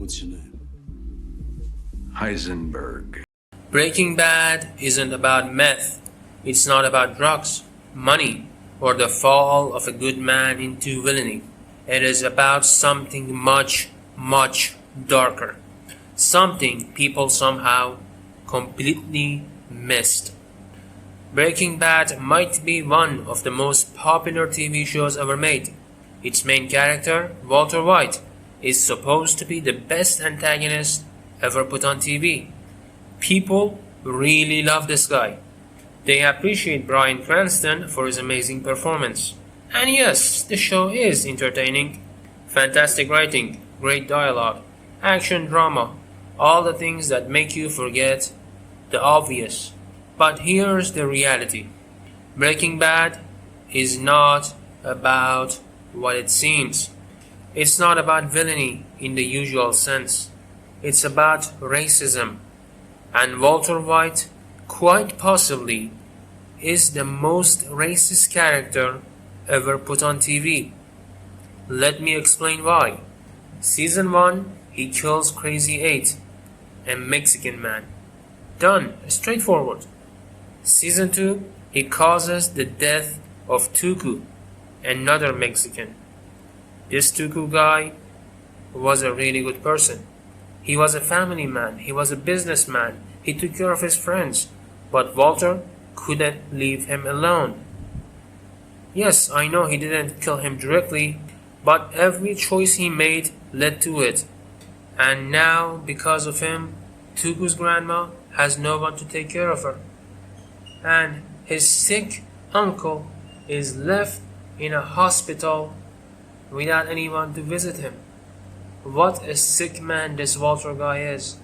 What's your name? Heisenberg. Breaking Bad isn't about meth. It's not about drugs, money, or the fall of a good man into villainy. It is about something much, much darker. Something people somehow completely missed. Breaking Bad might be one of the most popular TV shows ever made. Its main character, Walter White, is supposed to be the best antagonist ever put on TV. People really love this guy. They appreciate Bryan Cranston for his amazing performance. And yes, the show is entertaining. Fantastic writing, great dialogue, action drama, all the things that make you forget the obvious. But here's the reality. Breaking Bad is not about what it seems. It's not about villainy in the usual sense. It's about racism. And Walter White, quite possibly, is the most racist character ever put on TV. Let me explain why. Season 1, he kills Crazy 8, a Mexican man. Done, straightforward. Season 2, he causes the death of Tuco, another Mexican. This Tuco guy was a really good person. He was a family man, he was a businessman, he took care of his friends, but Walter couldn't leave him alone. Yes, I know he didn't kill him directly, but every choice he made led to it. And now, because of him, Tuco's grandma has no one to take care of her. And his sick uncle is left in a hospital without anyone to visit him. What a sick man this Walter guy is.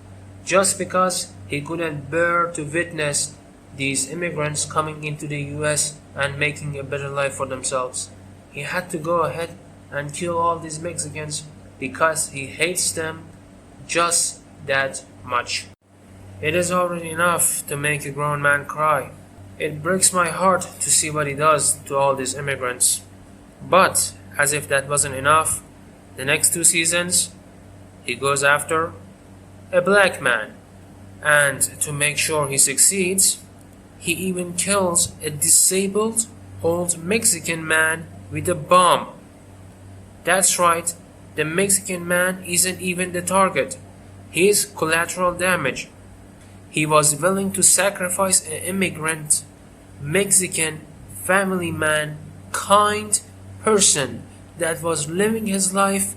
Just because he couldn't bear to witness these immigrants coming into the US and making a better life for themselves, he had to go ahead and kill all these Mexicans because he hates them just that much. It is already enough to make a grown man cry. It breaks my heart to see what he does to all these immigrants. But, as if that wasn't enough, the next 2 seasons, he goes after a black man. And to make sure he succeeds, he even kills a disabled old Mexican man with a bomb. That's right, the Mexican man isn't even the target. He is collateral damage. He was willing to sacrifice an immigrant, Mexican, family man, kind person that was living his life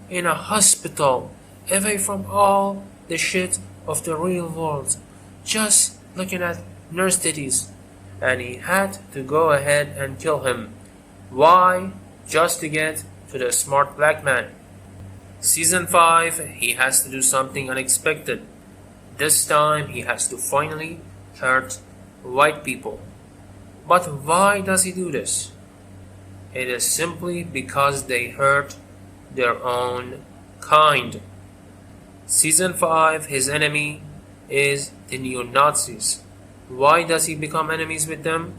in a hospital, away from all the shit of the real world, just looking at nurse titties. And he had to go ahead and kill him. Why? Just to get to the smart black man. Season 5, he has to do something unexpected. This time he has to finally hurt white people. But why does he do this? It is simply because they hurt their own kind. Season 5, his enemy is the neo-Nazis. Why does he become enemies with them?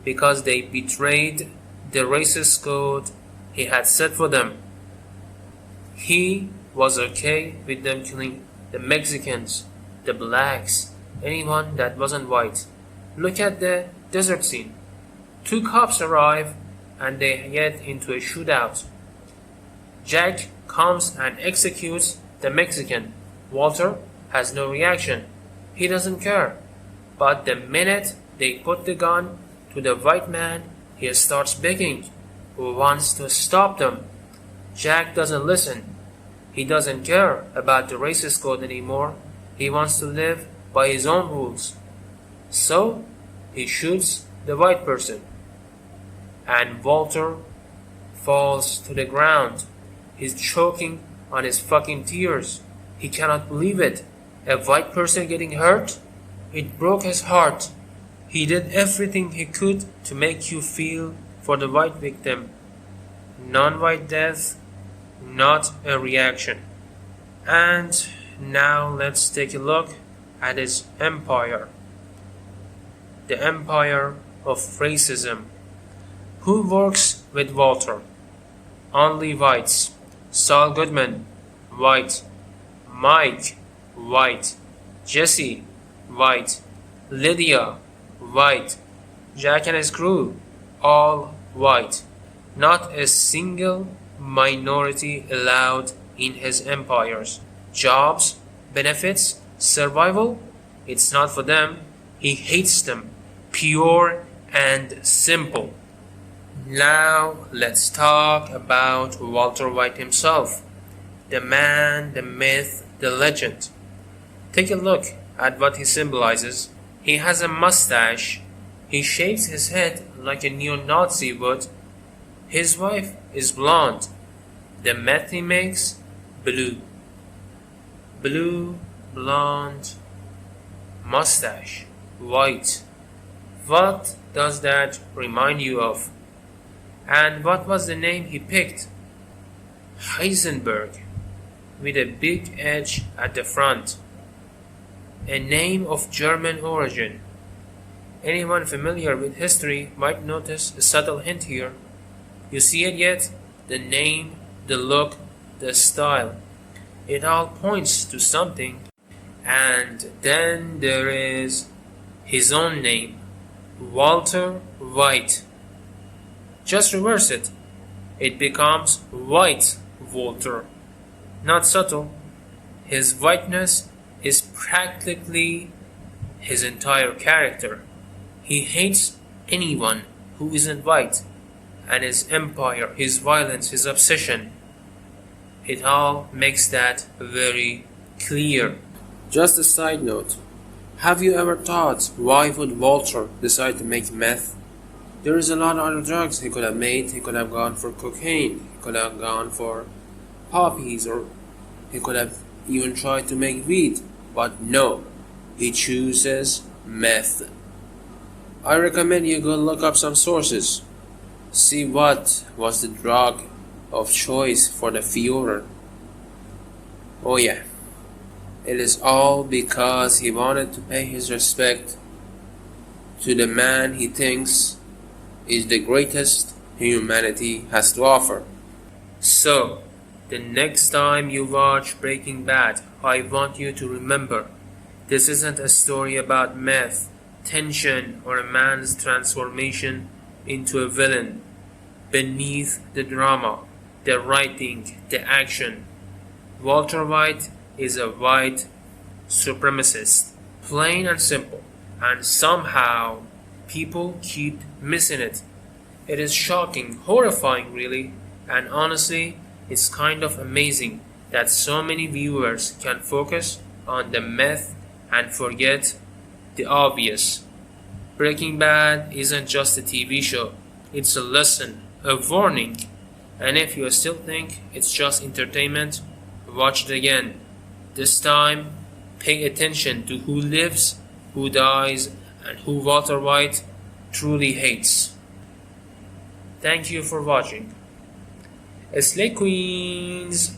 Because they betrayed the racist code he had set for them. He was okay with them killing the Mexicans, the blacks, anyone that wasn't white. Look at the desert scene. 2 cops arrive and they get into a shootout. Jack comes and executes the Mexican. Walter has no reaction. He doesn't care. But the minute they put the gun to the white man, he starts begging, who wants to stop them. Jack doesn't listen. He doesn't care about the racist code anymore. He wants to live by his own rules. So, he shoots the white person. And Walter falls to the ground. He's choking on his fucking tears. He cannot believe it. A white person getting hurt? It broke his heart. He did everything he could to make you feel for the white victim. Non-white death, not a reaction. And now let's take a look at his empire. The empire of racism. Who works with Walter? Only whites. Saul Goodman, white. Mike, white. Jesse, white. Lydia, white. Jack and his crew, all white. Not a single minority allowed in his empires. Jobs, benefits, survival, it's not for them. He hates them, pure and simple. Now let's talk about Walter White himself. The man, the myth, the legend. Take a look at what he symbolizes. He has a mustache. He shaves his head like a neo-Nazi would. His wife is blonde. The meth he makes, blue. Blue, blonde, mustache, white. What does that remind you of? And what was the name he picked? Heisenberg, with a big edge at the front. A name of German origin. Anyone familiar with history might notice a subtle hint here. You see it yet? The name, the look, the style. It all points to something. And then there is his own name, Walter White. Just reverse it. It becomes White Walter. Not subtle. His whiteness is practically his entire character. He hates anyone who isn't white, and his empire, his violence, his obsession, it all makes that very clear. Just a side note, have you ever thought why would Walter decide to make meth? There is a lot of other drugs he could have made. He could have gone for cocaine, he could have gone for poppies, or he could have even tried to make weed, but no, he chooses meth. I recommend you go look up some sources. See what was the drug of choice for the Führer. Oh yeah, it is all because he wanted to pay his respect to the man he thinks is the greatest humanity has to offer. So, the next time you watch Breaking Bad, I want you to remember, this isn't a story about meth, tension, or a man's transformation into a villain. Beneath the drama, the writing, the action, Walter White is a white supremacist. Plain and simple. And somehow, people keep missing it. It is shocking, horrifying really, and honestly, it's kind of amazing that so many viewers can focus on the meth and forget the obvious. Breaking Bad isn't just a TV show, it's a lesson, a warning, and if you still think it's just entertainment, watch it again. This time, pay attention to who lives, who dies, and who Walter White truly hates. Thank you for watching. Slay Queens!